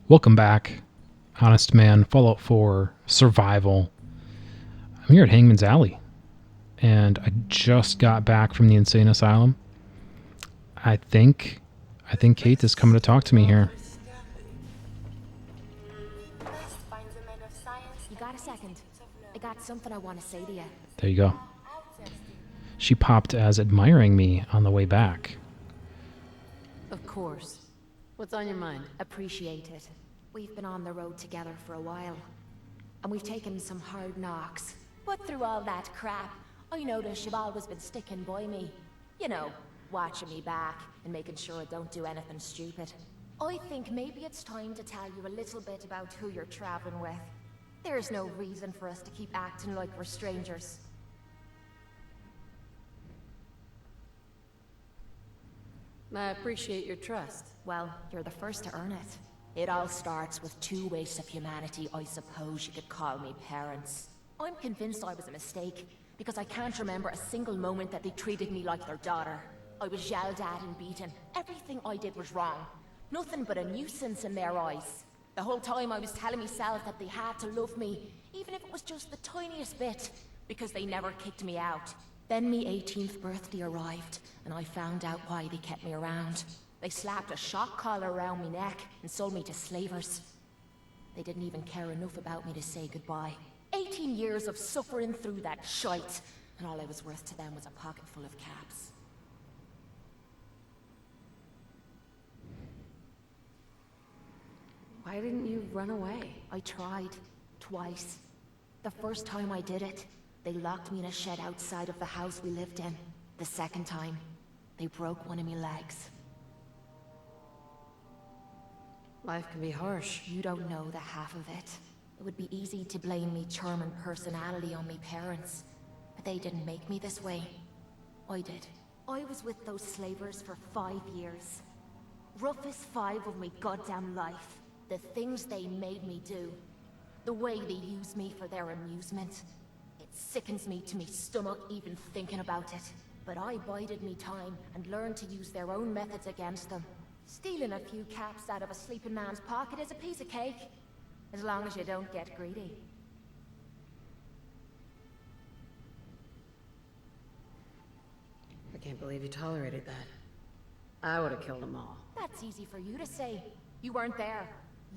Welcome back, Honest Man, Fallout 4, Survival. I'm here at Hangman's Alley, and I just got back from the insane asylum. I think Cait is coming to talk to me here. You got a second? I got something I want to say to you. There you go. She popped as admiring me on the way back. Of course. What's on your mind? Appreciate it. We've been on the road together for a while, and we've taken some hard knocks. But through all that crap, I notice you've always been sticking by me. You know, watching me back and making sure I don't do anything stupid. I think maybe it's time to tell you a little bit about who you're traveling with. There's no reason for us to keep acting like we're strangers. I appreciate your trust. Well, you're the first to earn it. It all starts with two wastes of humanity I suppose you could call me parents. I'm convinced I was a mistake, because I can't remember a single moment that they treated me like their daughter. I was yelled at and beaten. Everything I did was wrong. Nothing but a nuisance in their eyes. The whole time I was telling myself that they had to love me, even if it was just the tiniest bit, because they never kicked me out. Then me 18th birthday arrived, and I found out why they kept me around. They slapped a shock collar around my neck and sold me to slavers. They didn't even care enough about me to say goodbye. 18 years of suffering through that shite, and all I was worth to them was a pocket full of caps. Why didn't you run away? I tried. Twice. The first time I did it, they locked me in a shed outside of the house we lived in. The second time, they broke one of my legs. Life can be harsh. You don't know the half of it. It would be easy to blame me charm and personality on me parents, but they didn't make me this way. I did. I was with those slavers for 5 years. Roughest 5 of my goddamn life. The things they made me do. The way they used me for their amusement. It sickens me to me stomach even thinking about it. But I bided me time and learned to use their own methods against them. Stealing a few caps out of a sleeping man's pocket is a piece of cake. As long as you don't get greedy. I can't believe you tolerated that. I would have killed them all. That's easy for you to say. You weren't there.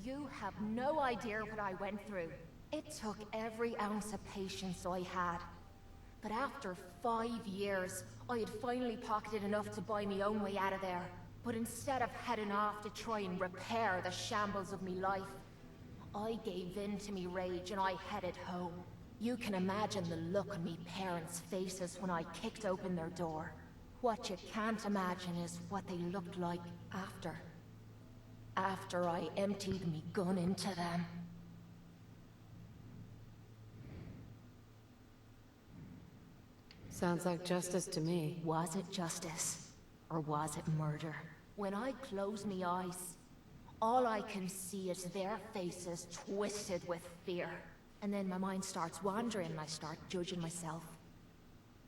You have no idea what I went through. It took every ounce of patience I had. But after 5 years, I had finally pocketed enough to buy my own way out of there. But instead of heading off to try and repair the shambles of me life, I gave in to me rage and I headed home. You can imagine the look on me parents' faces when I kicked open their door. What you can't imagine is what they looked like after. After I emptied me gun into them. Sounds like justice to me. Was it justice? Or was it murder? When I close me eyes, all I can see is their faces twisted with fear. And then my mind starts wandering and I start judging myself.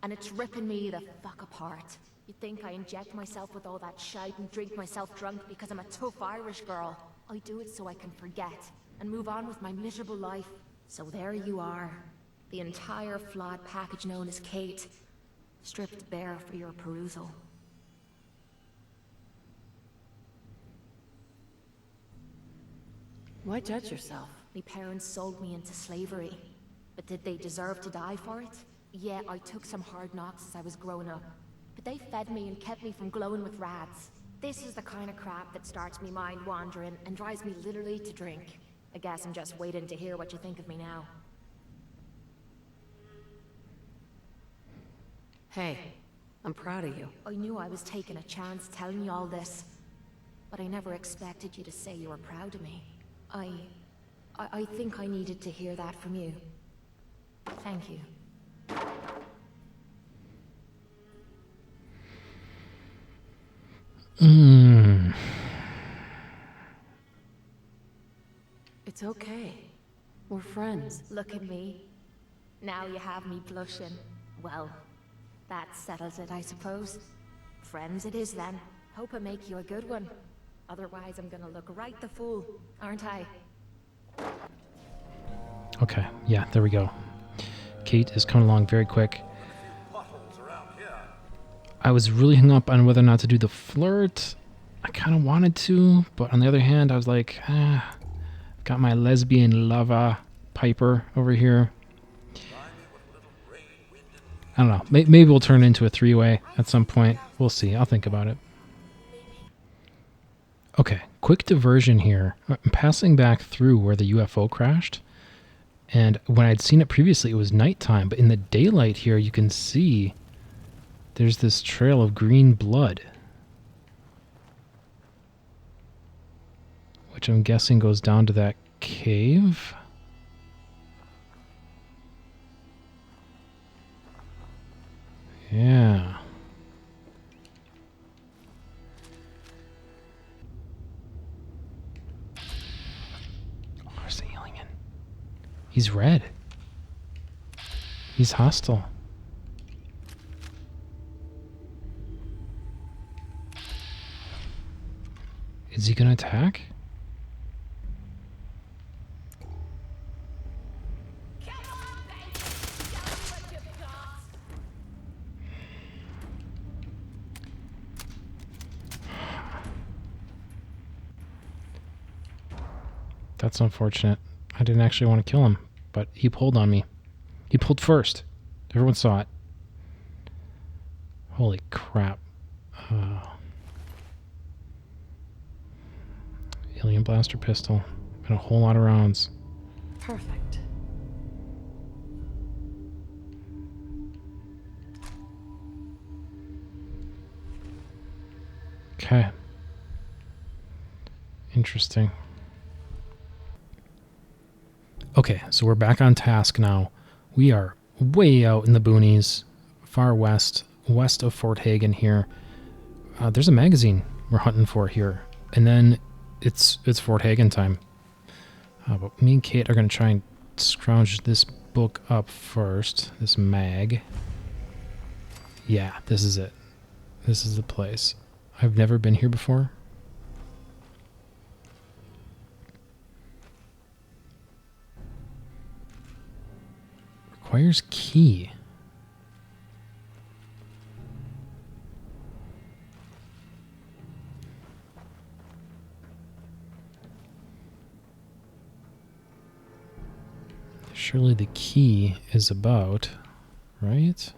And it's ripping me the fuck apart. You'd think I inject myself with all that shite and drink myself drunk because I'm a tough Irish girl. I do it so I can forget and move on with my miserable life. So there you are. The entire flawed package known as Cait. Stripped bare for your perusal. Why judge yourself? My parents sold me into slavery. But did they deserve to die for it? Yeah, I took some hard knocks as I was growing up. But they fed me and kept me from glowing with rads. This is the kind of crap that starts me mind wandering and drives me literally to drink. I guess I'm just waiting to hear what you think of me now. Hey, I'm proud of you. I knew I was taking a chance telling you all this. But I never expected you to say you were proud of me. I think I needed to hear that from you. Thank you. It's okay. We're friends. Look at me. Now you have me blushing. Well, that settles it, I suppose. Friends it is then. Hope I make you a good one. Otherwise, I'm gonna look right the fool, aren't I? Okay, yeah, there we go. Cait is coming along very quick. I was really hung up on whether or not to do the flirt. I kind of wanted to, but on the other hand, I was like, got my lesbian lover, Piper, over here. I don't know. Maybe we'll turn it into a three-way at some point. We'll see. I'll think about it. Okay, quick diversion here. I'm passing back through where the UFO crashed. And when I'd seen it previously, it was nighttime. But in the daylight here, you can see there's this trail of green blood. Which I'm guessing goes down to that cave. Yeah. Oh, there's the alien. He's red. He's hostile. Is he gonna attack? That's unfortunate. I didn't actually want to kill him, but he pulled on me. He pulled first. Everyone saw it. Holy crap. Alien blaster pistol. And a whole lot of rounds. Perfect. Okay. Interesting. Okay, so we're back on task now. We are way out in the boonies, far west of Fort Hagen here. There's a magazine we're hunting for here, and then it's Fort Hagen time. But me and Cait are going to try and scrounge this book up first, this mag. Yeah, this is it. This is the place. I've never been here before. Requires key. Surely the key is about, right?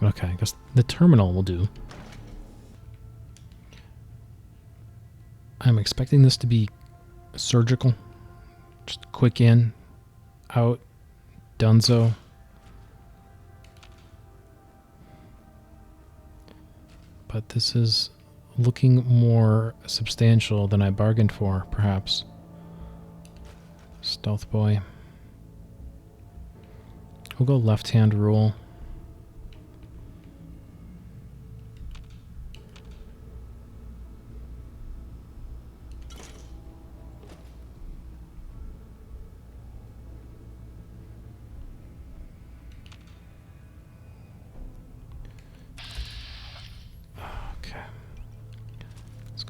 Okay, I guess the terminal will do. I'm expecting this to be surgical. Just quick in, out, donezo. But this is looking more substantial than I bargained for, perhaps. Stealth boy. We'll go left-hand rule.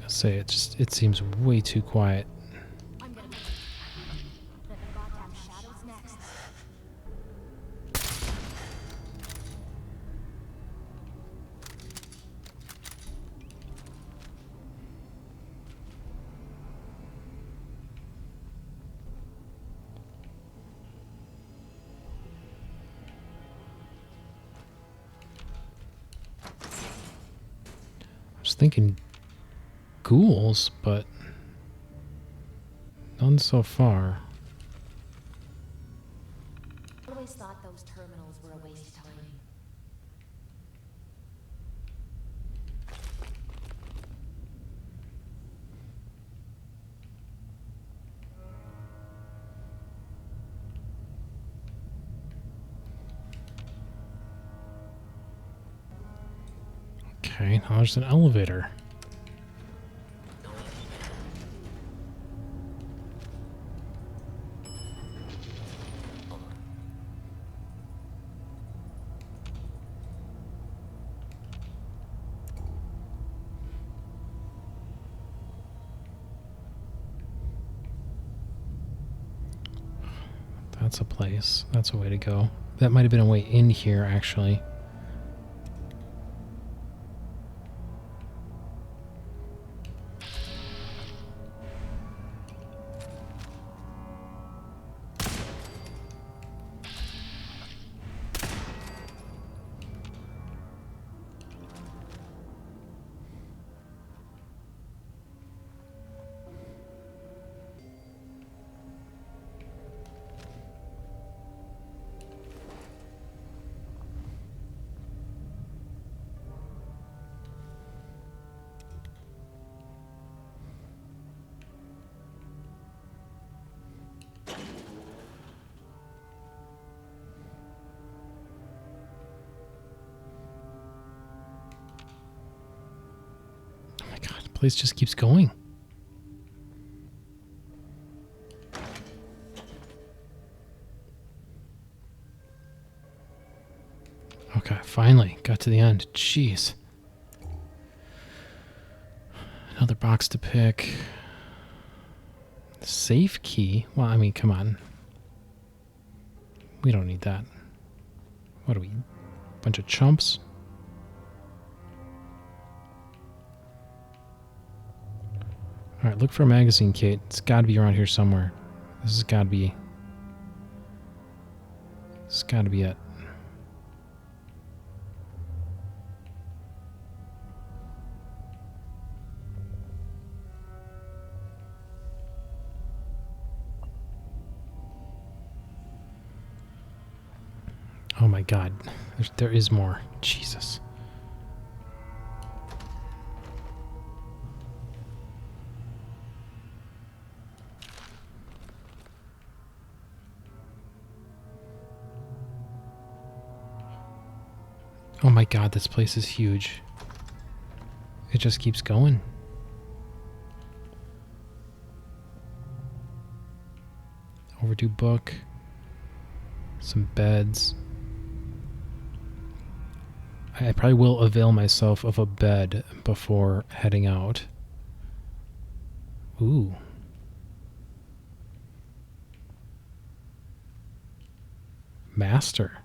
Say it seems way too quiet. I'm gonna the goddamn shadows next. I was thinking ghouls, but none so far. I always thought those terminals were a waste of time. Okay, now there's an elevator. That's a place. That's a way to go. That might have been a way in here, actually. Place just keeps going. Okay, finally got to the end. Jeez. Another box to pick. Safe key? Well, I mean, come on. We don't need that. What are we? Bunch of chumps? Alright, look for a magazine, Cait. It's gotta be around here somewhere. This has gotta be... This has gotta be it. Oh my god. There is more. Jesus. Oh my god, this place is huge. It just keeps going. Overdue book. Some beds. I probably will avail myself of a bed before heading out. Ooh. Master.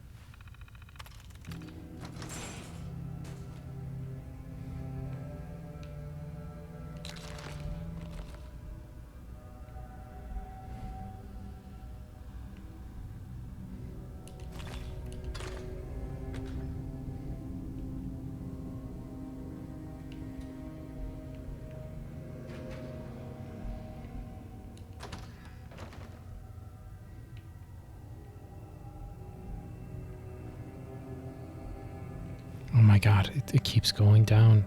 Oh my god, it keeps going down.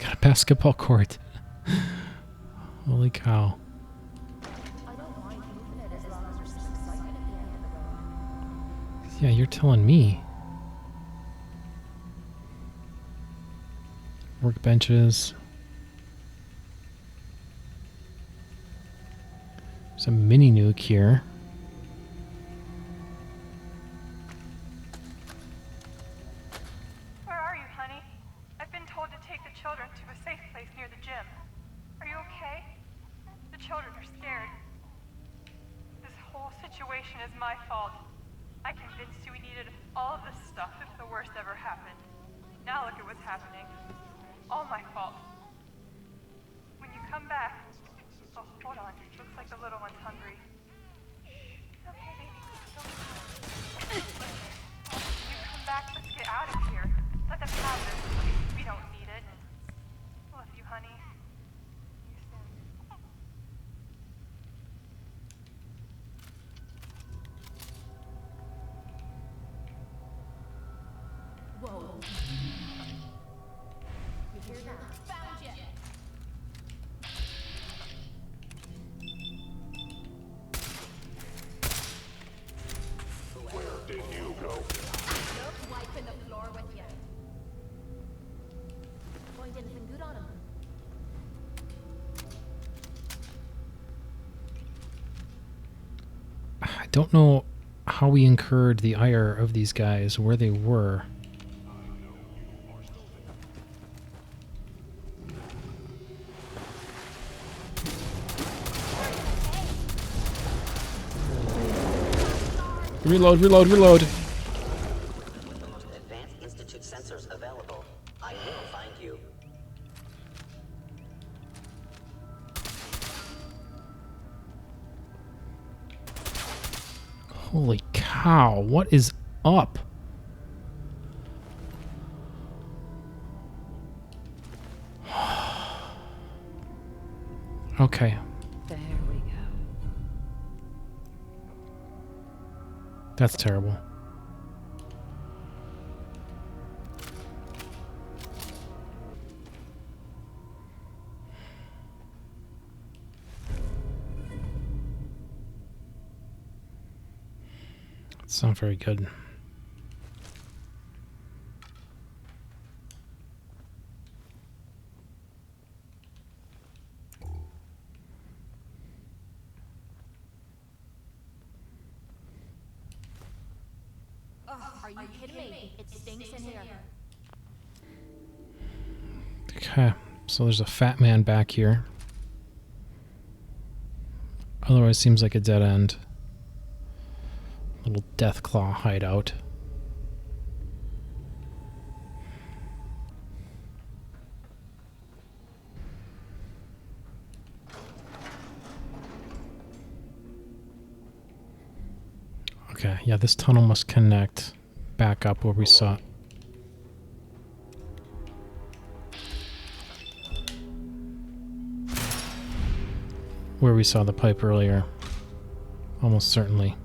Got a basketball court. Holy cow. Yeah, you're telling me. Workbenches. Some mini nuke here. Where are you, honey? I've been told to take the children to a safe place near the gym. Are you okay? The children are scared. This whole situation is my fault. I convinced you we needed all of this stuff if the worst ever happened. Now look at what's happening. All my fault. When you come back... Oh, hold on. Looks like the little one's hungry. Okay, baby. Don't cry. When you come back, let's get out of here. Let them have this place. We don't need it. Love you, honey. See you soon. don't know how we incurred the ire of these guys, where they were. Reload, reload, reload. With the most advanced Institute sensors available, I will find you. Holy cow, what is up? Okay, There we go. that's terrible. It's not very good. Are you kidding me? It stinks in here. Okay, so there's a fat man back here. Otherwise seems like a dead end. Little Deathclaw hideout. Okay, yeah, this tunnel must connect back up where we saw. Where we saw the pipe earlier. Almost certainly.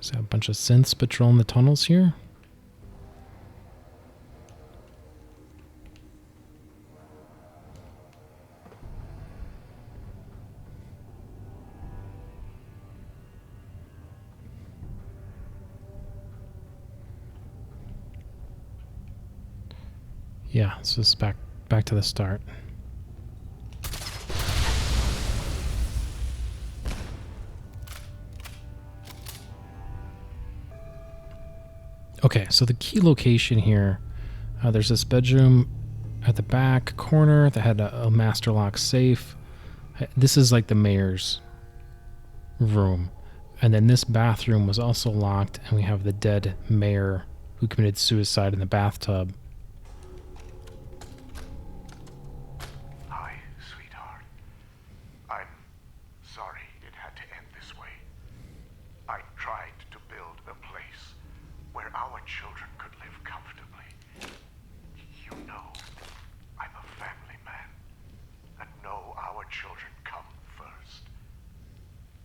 Is that a bunch of synths patrolling the tunnels here? Yeah, so this is back to the start. Okay, so the key location here, there's this bedroom at the back corner that had a master lock safe. This is like the mayor's room. And then this bathroom was also locked, and we have the dead mayor who committed suicide in the bathtub. Hi, sweetheart. I'm sorry it had to end this way. I tried to build a place where our children could live comfortably. You know, I'm a family man, and know our children come first.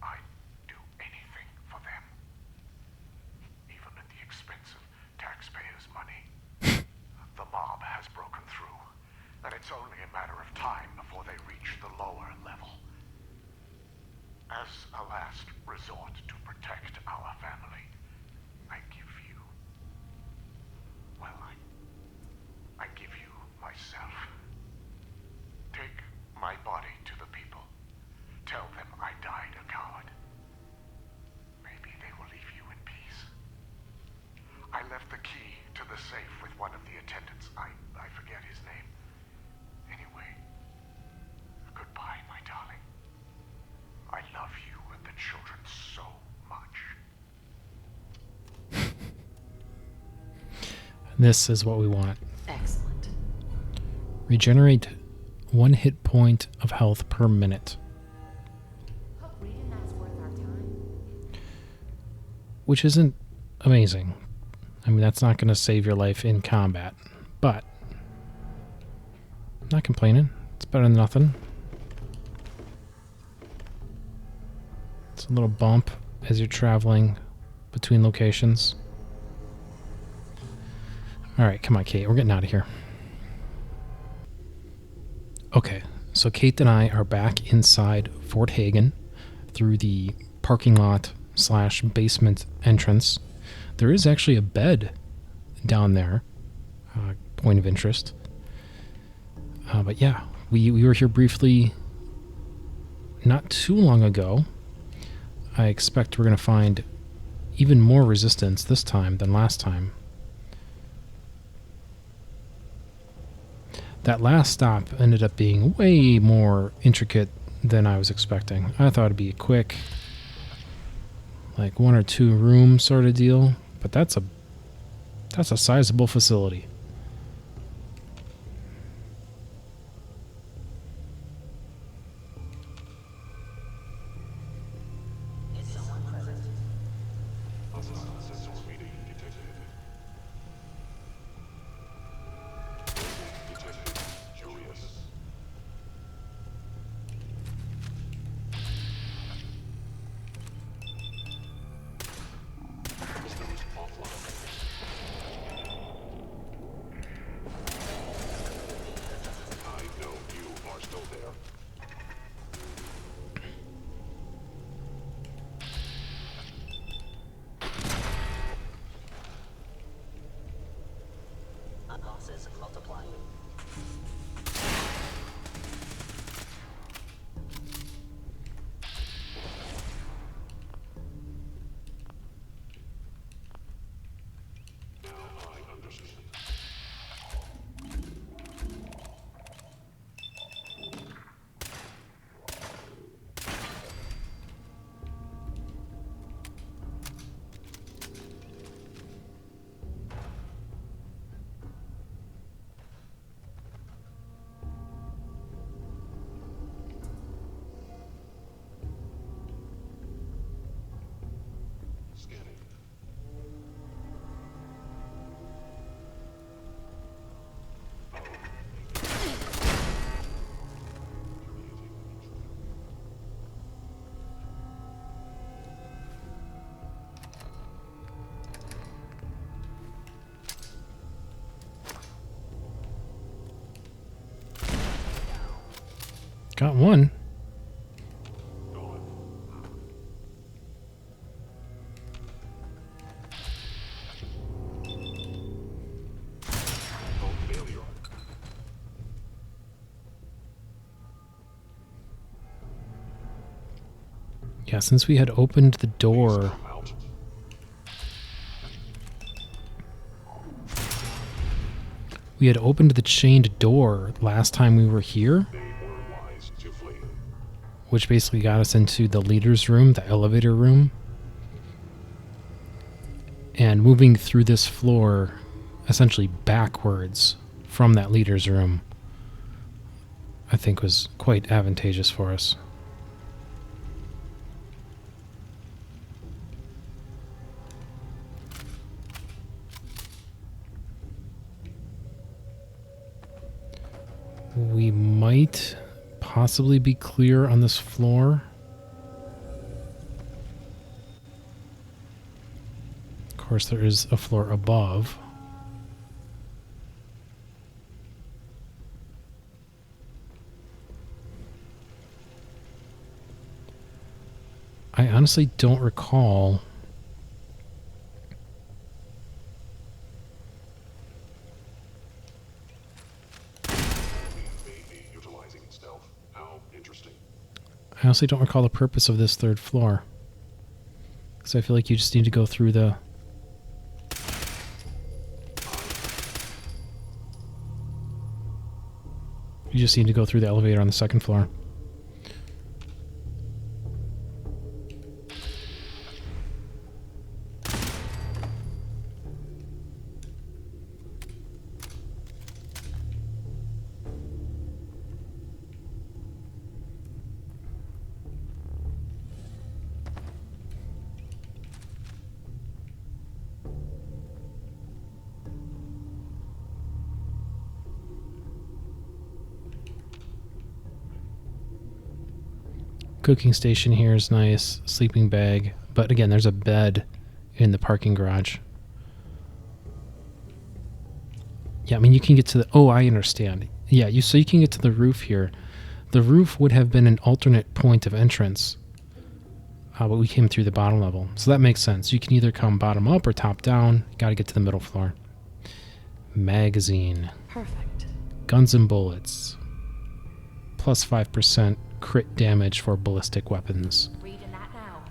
I'd do anything for them, even at the expense of taxpayers' money. The mob has broken through, and it's only a matter of time before they reach the lower level. As a last resort to protect our family, I give you... well, I give you myself. Take my body to the people. Tell them I died a coward. Maybe they will leave you in peace. I left the key to the safe with one of the attendants. I forget his name. Anyway, goodbye, my darling. I love you and the children so much. This is what we want. Excellent. Regenerate 1 hit point of health per minute. Hope reading that's worth our time. Which isn't amazing. I mean, that's not going to save your life in combat. But I'm not complaining. It's better than nothing. It's a little bump as you're traveling between locations. Alright, come on, Kate. We're getting out of here. Okay, So Kate and I are back inside Fort Hagen through the parking lot / basement entrance. There is actually a bed down there. Point of interest. But yeah, we were here briefly not too long ago. I expect we're going to find even more resistance this time than last time. That last stop ended up being way more intricate than I was expecting. I thought it'd be a quick, like 1 or 2 room sort of deal, but that's a sizable facility. Losses multiplying. Got one. Yeah, since we had opened the door, we had opened the chained door last time we were here, which basically got us into the leader's room, the elevator room. And moving through this floor, essentially backwards from that leader's room, I think was quite advantageous for us. We might possibly be clear on this floor. Of course, there is a floor above. I honestly don't recall the purpose of this third floor. Because I feel like you just need to go through the... You just need to go through the elevator on the second floor. Cooking station here is nice. Sleeping bag. But again, there's a bed in the parking garage. Yeah, I mean, you can get to the... Oh, I understand. Yeah, so you can get to the roof here the roof would have been an alternate point of entrance, but we came through the bottom level. So that makes sense. You can either come bottom up or top down. Got to get to the middle floor. Magazine. Perfect. Guns and bullets. Plus 5% crit damage for ballistic weapons. Reading that now.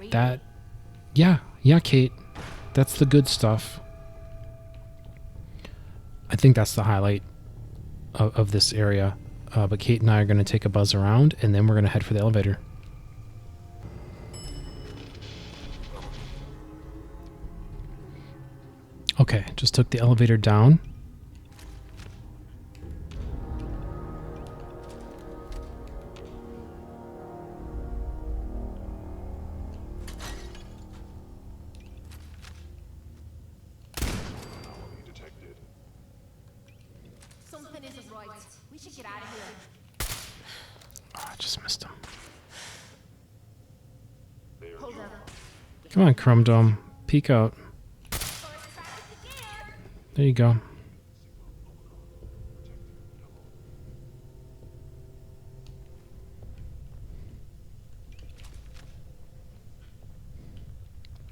That... Yeah, Kate. That's the good stuff. I think that's the highlight of this area. But Kate and I are going to take a buzz around, and then we're going to head for the elevator. Okay, just took the elevator down. Something isn't right. We should get out of here. Oh, I just missed him. Hold on. Come on, Crumb Dome. Peek out. There you go.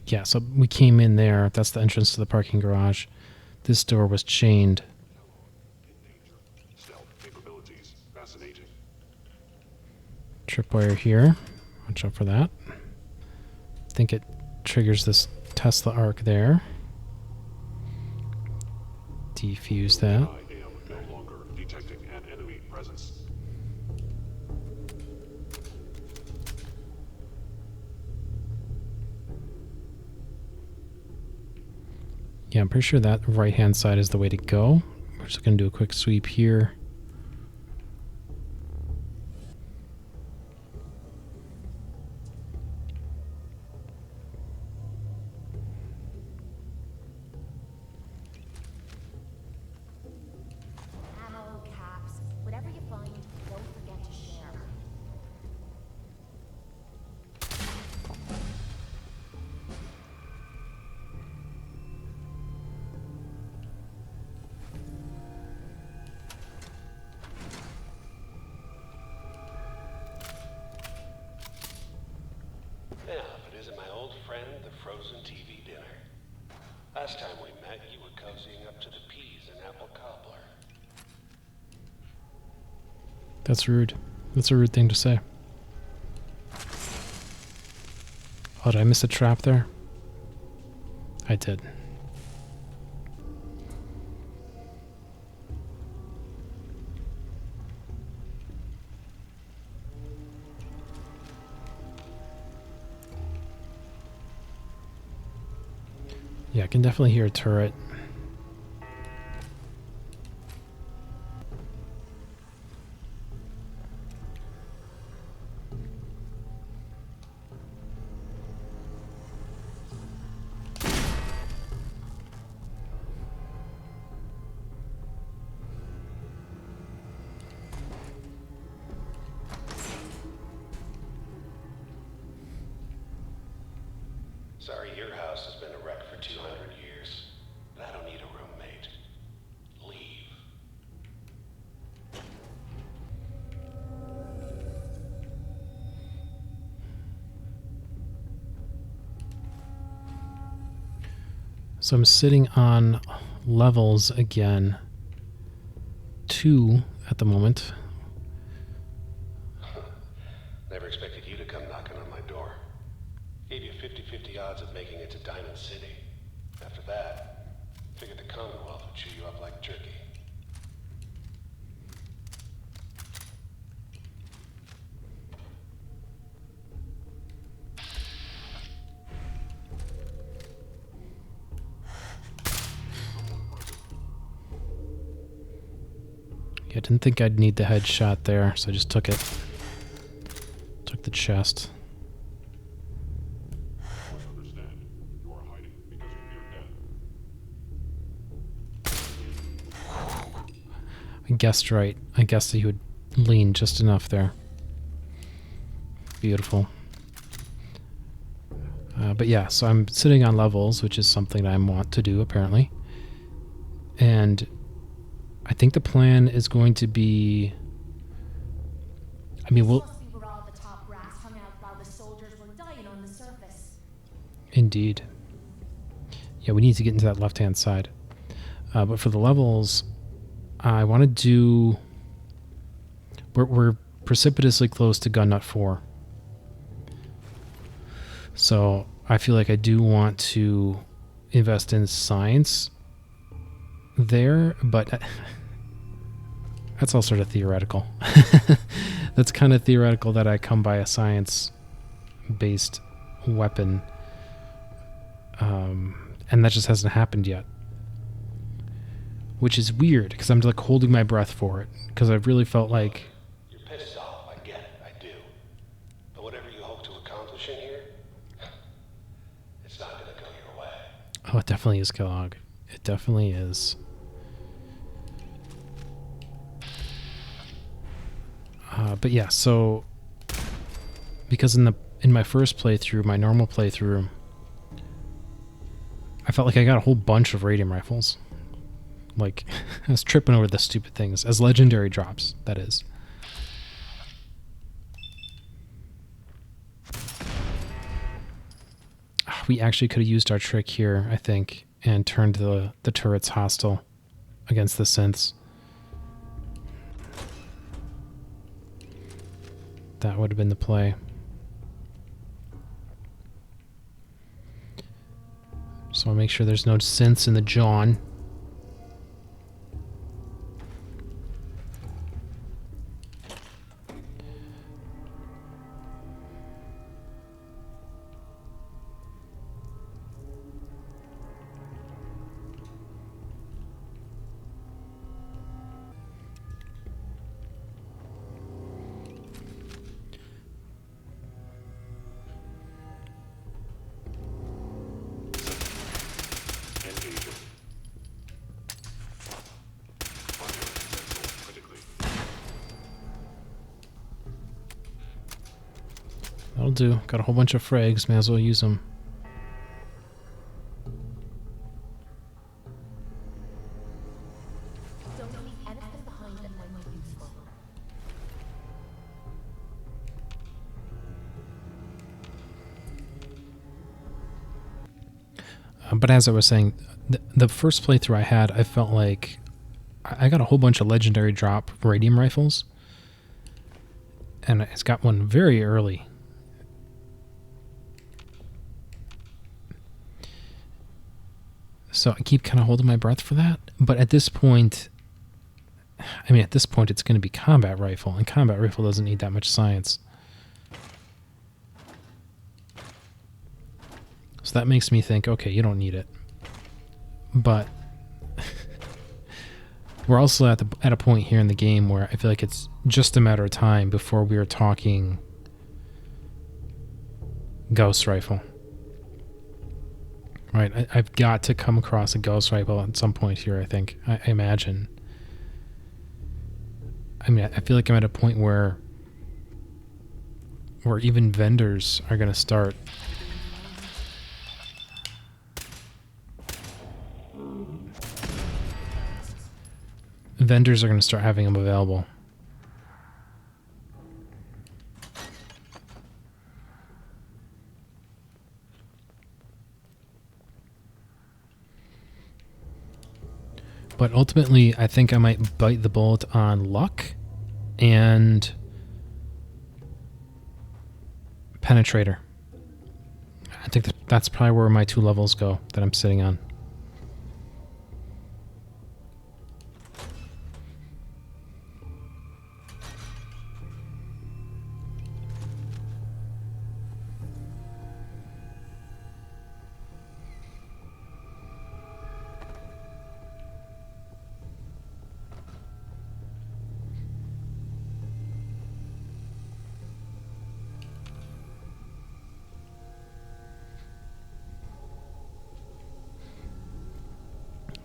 Yeah, so we came in there. That's the entrance to the parking garage. This door was chained. Tripwire here. Watch out for that. I think it triggers this Tesla arc there. Defuse that. I am no longer detecting an enemy presence. Yeah, I'm pretty sure that right-hand side is the way to go. We're just going to do a quick sweep here. Ammo, caps, whatever you find, don't forget to share. Yeah, if it isn't my old friend, the frozen TV dinner. Last time we met, you were cozying up to the peas and apple cobbler. That's rude. That's a rude thing to say. Oh, did I miss a trap there? I did. Yeah, I can definitely hear a turret. Sorry, your house has been a wreck for 200 years, but I don't need a roommate. Leave. So I'm sitting on levels again. 2 at the moment. Never expected you to come knocking on my door. Gave you 50-50 odds of making it to Diamond City. After that, figured the Commonwealth would chew you up like jerky. Yeah, I didn't think I'd need the headshot there, so I just took it. Took the chest. Understand. You are hiding because of your death. I guessed right. I guessed that he would lean just enough there. Beautiful. But yeah, so I'm sitting on levels, which is something I want to do, apparently. And I think the plan is going to be I mean, we'll... This must be where all the top brass hung out while the soldiers were dying on the surface. Indeed. Yeah, we need to get into that left-hand side. But for the levels, I want to do... We're precipitously close to Gun Nut 4. So I feel like I do want to invest in science there, but that's all sort of theoretical. That's kind of theoretical that I come by a science-based weapon. And that just hasn't happened yet. Which is weird, because I'm like holding my breath for it. Because I really felt like... You're pissed off, I get it, I do. But whatever you hope to accomplish in here, it's not gonna go your way. Oh, it definitely is Kellogg. It definitely is. But yeah, so... Because in my first playthrough, my normal playthrough, I felt like I got a whole bunch of radium rifles. Like, I was tripping over the stupid things. As legendary drops, that is. We actually could have used our trick here, I think, and turned the turrets hostile against the synths. That would have been the play. So I'll make sure there's no synths in the John. That'll do. Got a whole bunch of frags. May as well use them. Don't leave anything behind that might be useful. But as I was saying, the first playthrough I had, I felt like I got a whole bunch of legendary drop radium rifles. And it's got one very early. So I keep kind of holding my breath for that. But at this point, I mean, at this point, it's going to be combat rifle. And combat rifle doesn't need that much science. So that makes me think, okay, you don't need it. But we're also at a point here in the game where I feel like it's just a matter of time before we are talking ghost rifle. Right, I've got to come across a ghost rifle at some point here, I think. I imagine. I mean, I feel like I'm at a point where even vendors are going to start having them available. But ultimately, I think I might bite the bullet on luck and penetrator. I think that's probably where my 2 levels go that I'm sitting on.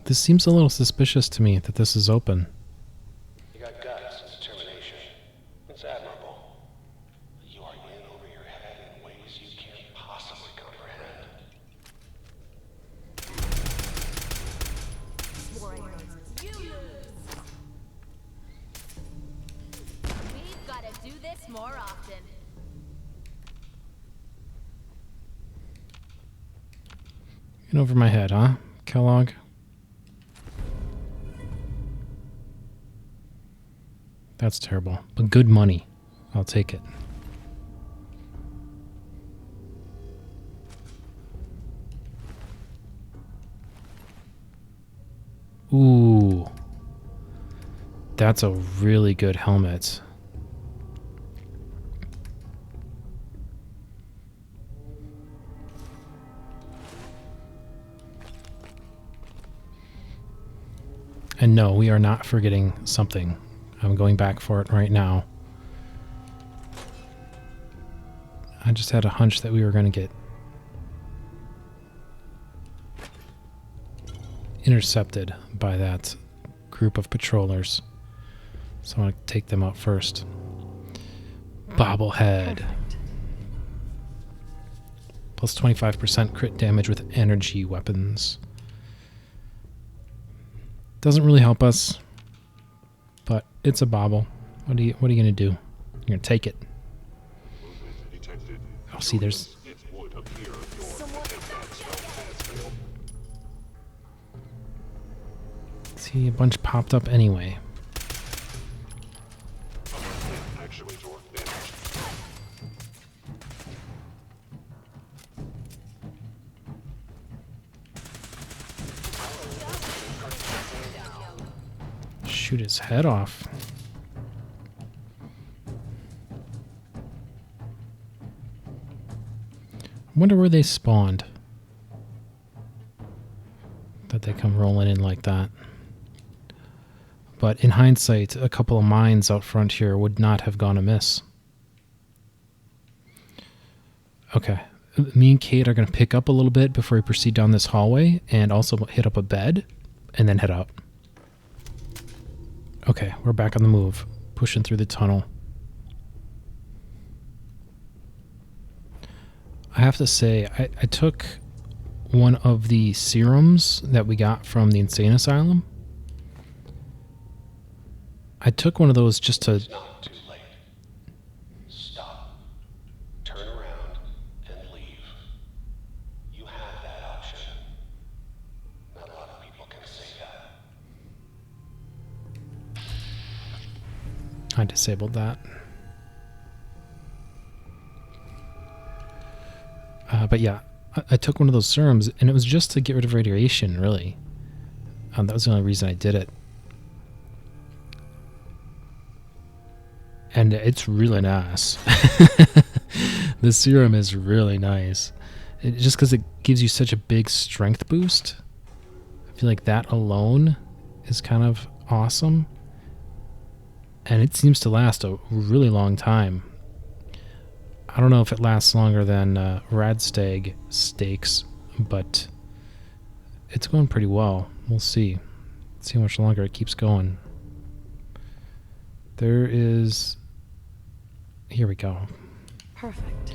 This seems a little suspicious to me that this is open. You got guts and determination. It's admirable. You are in over your head in ways you can't possibly comprehend. You lose. We've got to do this more often. In over my head, huh, Kellogg? That's terrible, but good money. I'll take it. Ooh. That's a really good helmet. And no, we are not forgetting something. I'm going back for it right now. I just had a hunch that we were going to get intercepted by that group of patrollers. So I want to take them out first. Bobblehead. Perfect. Plus 25% crit damage with energy weapons. Doesn't really help us, but it's a bobble. What are you going to do? You're going to take it. Oh, see, there's... See, a bunch popped up anyway. Shoot his head off. I wonder where they spawned. That they come rolling in like that. But in hindsight, a couple of mines out front here would not have gone amiss. Okay. Me and Cait are going to pick up a little bit before we proceed down this hallway and also hit up a bed and then head out. Okay, we're back on the move. Pushing through the tunnel. I have to say, I took one of the serums that we got from the insane asylum. I took one of those just to... It's not too late. Stop. Turn around and leave. You have that option. Not a lot of people can say that. I disabled that. But yeah, I took one of those serums, and it was just to get rid of radiation, really. That was the only reason I did it. And it's really nice. The serum is really nice. Just because it gives you such a big strength boost. I feel like that alone is kind of awesome. And it seems to last a really long time. I don't know if it lasts longer than Radstag steaks, but it's going pretty well. We'll see. See how much longer it keeps going. There is... Here we go. Perfect.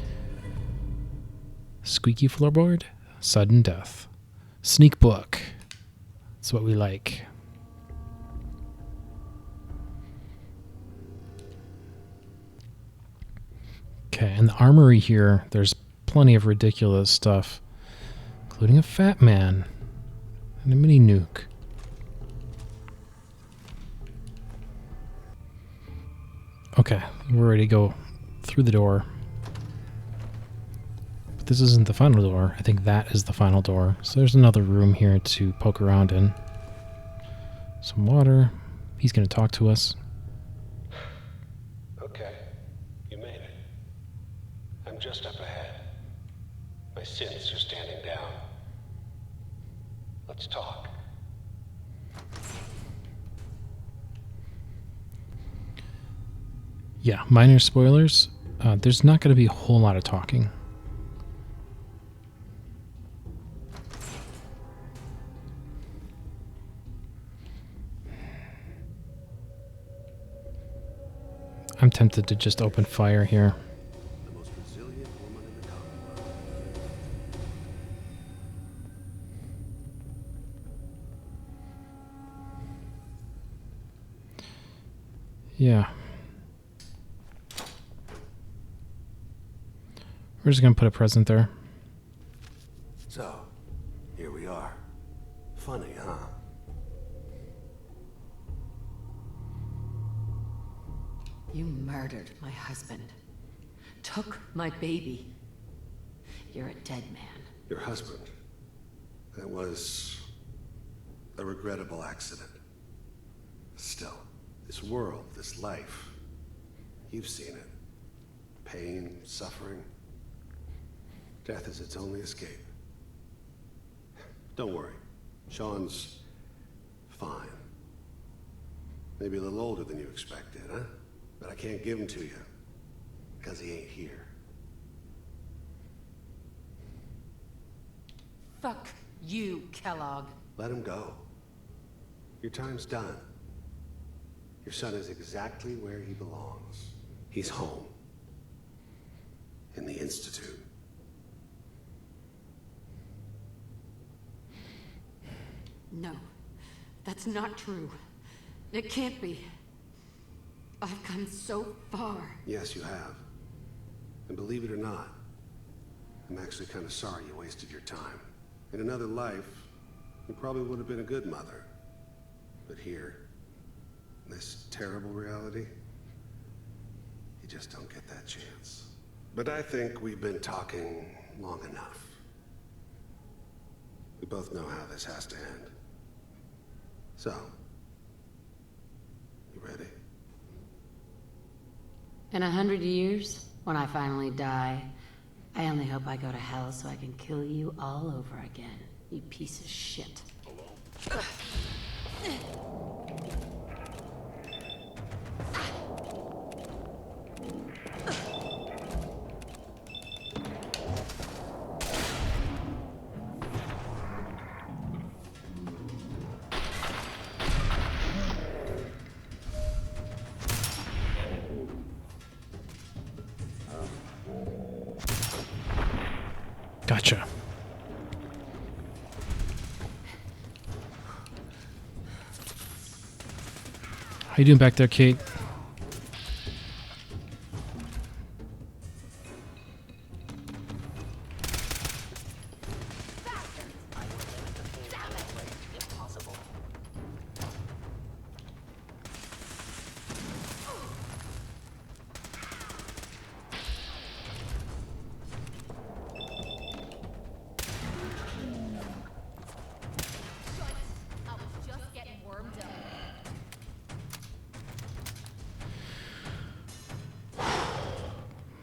Squeaky floorboard, sudden death. Sneak book. That's what we like. Okay, and the armory here, there's plenty of ridiculous stuff, including a fat man and a mini nuke. Okay, we're ready to go through the door. But this isn't the final door. I think that is the final door. So there's another room here to poke around in. Some water. He's going to talk to us. Okay. You made it. I'm just up ahead. My sins are standing down. Let's talk. Yeah, minor spoilers. There's not going to be a whole lot of talking. I'm tempted to just open fire here. The most resilient woman in the Commonwealth. Yeah. We're just going to put a present there. So, here we are. Funny, huh? You murdered my husband. Took my baby. You're a dead man. Your husband. That was a regrettable accident. Still, this world, this life, you've seen it. Pain, suffering. Death is its only escape. Don't worry. Sean's fine. Maybe a little older than you expected, huh? But I can't give him to you, because he ain't here. Fuck you, Kellogg. Let him go. Your time's done. Your son is exactly where he belongs. He's home. In the Institute. No, that's not true. It can't be. I've come so far. Yes, you have. And believe it or not, I'm actually kind of sorry you wasted your time. In another life, you probably would have been a good mother. But here, in this terrible reality, you just don't get that chance. But I think we've been talking long enough. We both know how this has to end. So, you ready? In 100 years, when I finally die, I only hope I go to hell so I can kill you all over again, you piece of shit. Gotcha. How you doing back there, Kate? I was just getting warmed up.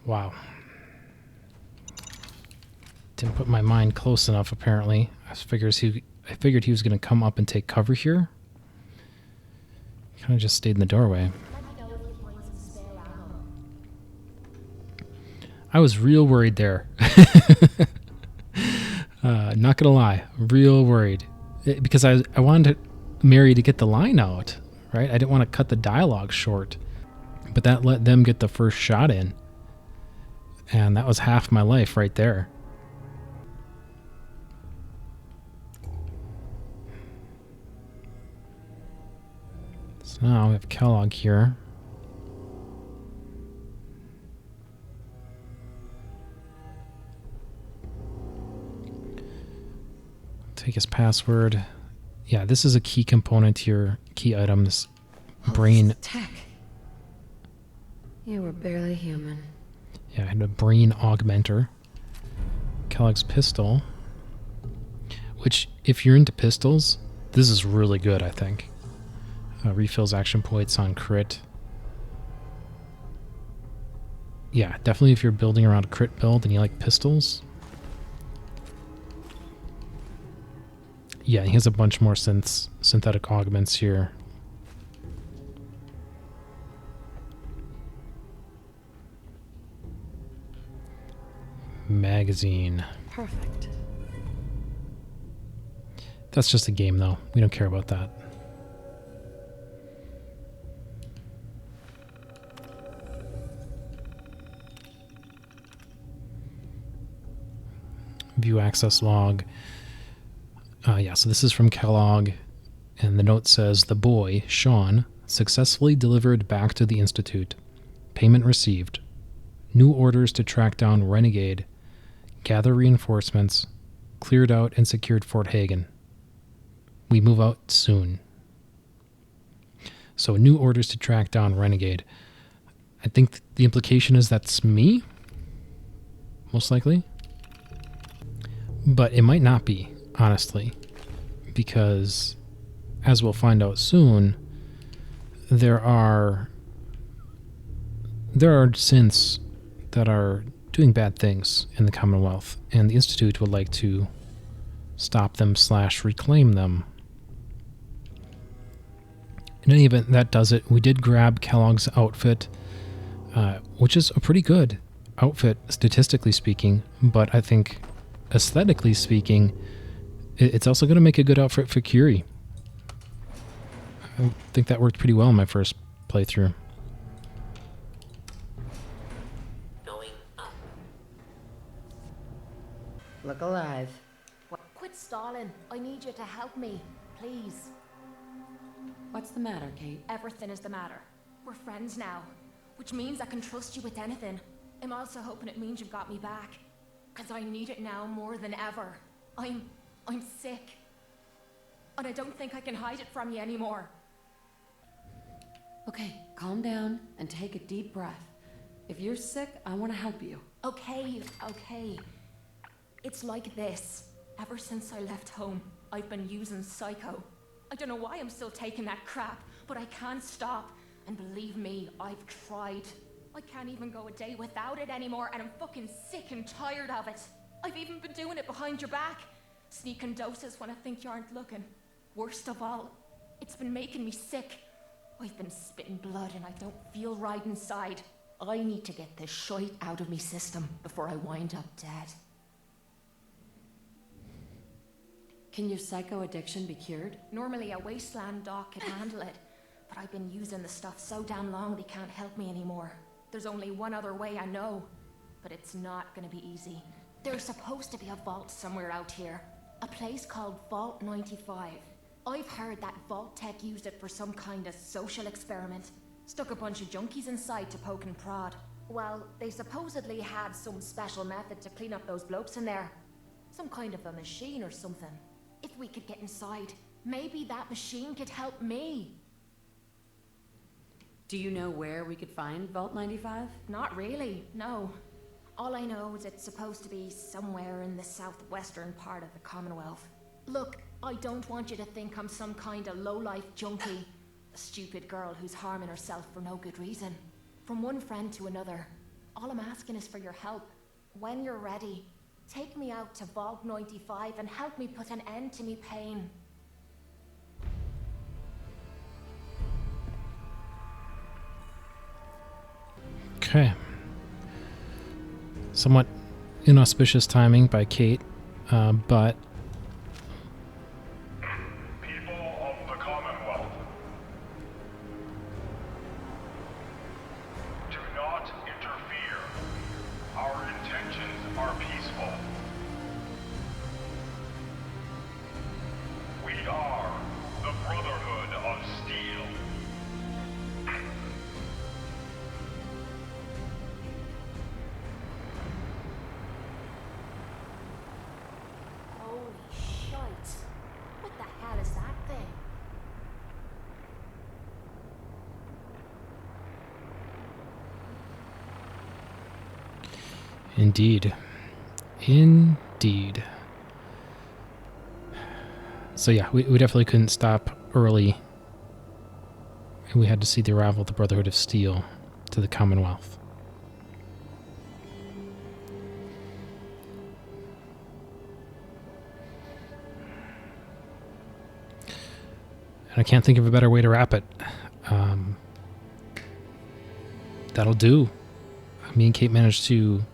Wow. Didn't put my mind close enough, apparently. I figured he was going to come up and take cover here. Kind of just stayed in the doorway. Let me know if you find some spare ammo. I was real worried there. Not gonna lie, real worried. Because I wanted Mary to get the line out, right? I didn't want to cut the dialogue short. But that let them get the first shot in. And that was half my life right there. So now we have Kellogg here. Take his password. Yeah, this is a key component to your key item. This brain. Tech. You were barely human. Yeah, I had a brain augmenter. Kellogg's pistol. Which, if you're into pistols, this is really good, I think. Refills action points on crit. Yeah, definitely if you're building around a crit build and you like pistols. Yeah, he has a bunch more synthetic augments here. Magazine. Perfect. That's just a game, though. We don't care about that. View access log. Yeah, so this is from Kellogg, and the note says, the boy, Sean, successfully delivered back to the Institute. Payment received. New orders to track down Renegade. Gather reinforcements. Cleared out and secured Fort Hagen. We move out soon. So new orders to track down Renegade. I think the implication is that's me. Most likely. But it might not be, honestly. Because, as we'll find out soon, there are synths that are doing bad things in the Commonwealth, and the Institute would like to stop them / reclaim them. In any event, that does it. We did grab Kellogg's outfit, which is a pretty good outfit, statistically speaking, but I think aesthetically speaking, it's also going to make a good outfit for Curie. I think that worked pretty well in my first playthrough. Going up. Look alive. What? Quit stalling. I need you to help me. Please. What's the matter, Kate? Everything is the matter. We're friends now, which means I can trust you with anything. I'm also hoping it means you've got me back, because I need it now more than ever. I'm sick, and I don't think I can hide it from you anymore. Okay, calm down and take a deep breath. If you're sick, I want to help you. Okay. It's like this. Ever since I left home, I've been using Psycho. I don't know why I'm still taking that crap, but I can't stop. And believe me, I've tried. I can't even go a day without it anymore, and I'm fucking sick and tired of it. I've even been doing it behind your back. Sneaking doses when I think you aren't looking. Worst of all, it's been making me sick. I've been spitting blood and I don't feel right inside. I need to get this shite out of me system before I wind up dead. Can your psycho addiction be cured? Normally a wasteland doc could handle it, but I've been using the stuff so damn long they can't help me anymore. There's only one other way I know, but it's not gonna be easy. There's supposed to be a vault somewhere out here. A place called Vault 95. I've heard that Vault Tech used it for some kind of social experiment. Stuck a bunch of junkies inside to poke and prod. Well, they supposedly had some special method to clean up those blokes in there. Some kind of a machine or something. If we could get inside, maybe that machine could help me. Do you know where we could find Vault 95? Not really, no. All I know is it's supposed to be somewhere in the southwestern part of the Commonwealth. Look, I don't want you to think I'm some kind of low-life junkie. A stupid girl who's harming herself for no good reason. From one friend to another. All I'm asking is for your help. When you're ready, take me out to Vault 95 and help me put an end to me pain. Okay. Somewhat inauspicious timing by Kate, but People of the Commonwealth, do not interfere. Our intentions are peaceful. We are the Brotherhood of Steel. Holy shite. What the hell is that thing? Indeed. Indeed. So yeah, we definitely couldn't stop early. We had to see the arrival of the Brotherhood of Steel to the Commonwealth. And I can't think of a better way to wrap it. That'll do. Me and Kate managed to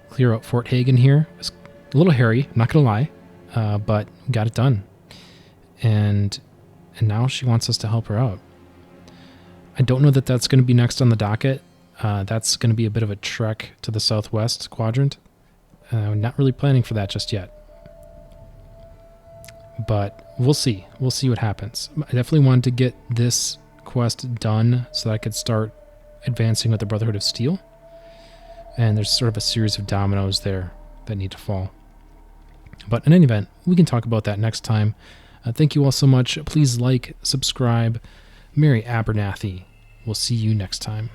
clear out Fort Hagen here. It's a little hairy, I'm not going to lie, but got it done. And now she wants us to help her out. I don't know that that's going to be next on the docket. That's going to be a bit of a trek to the southwest quadrant. Not really planning for that just yet. But we'll see. We'll see what happens. I definitely wanted to get this quest done so that I could start advancing with the Brotherhood of Steel. And there's sort of a series of dominoes there that need to fall. But in any event, we can talk about that next time. Thank you all so much. Please like, subscribe. Merry Abernathy. We'll see you next time.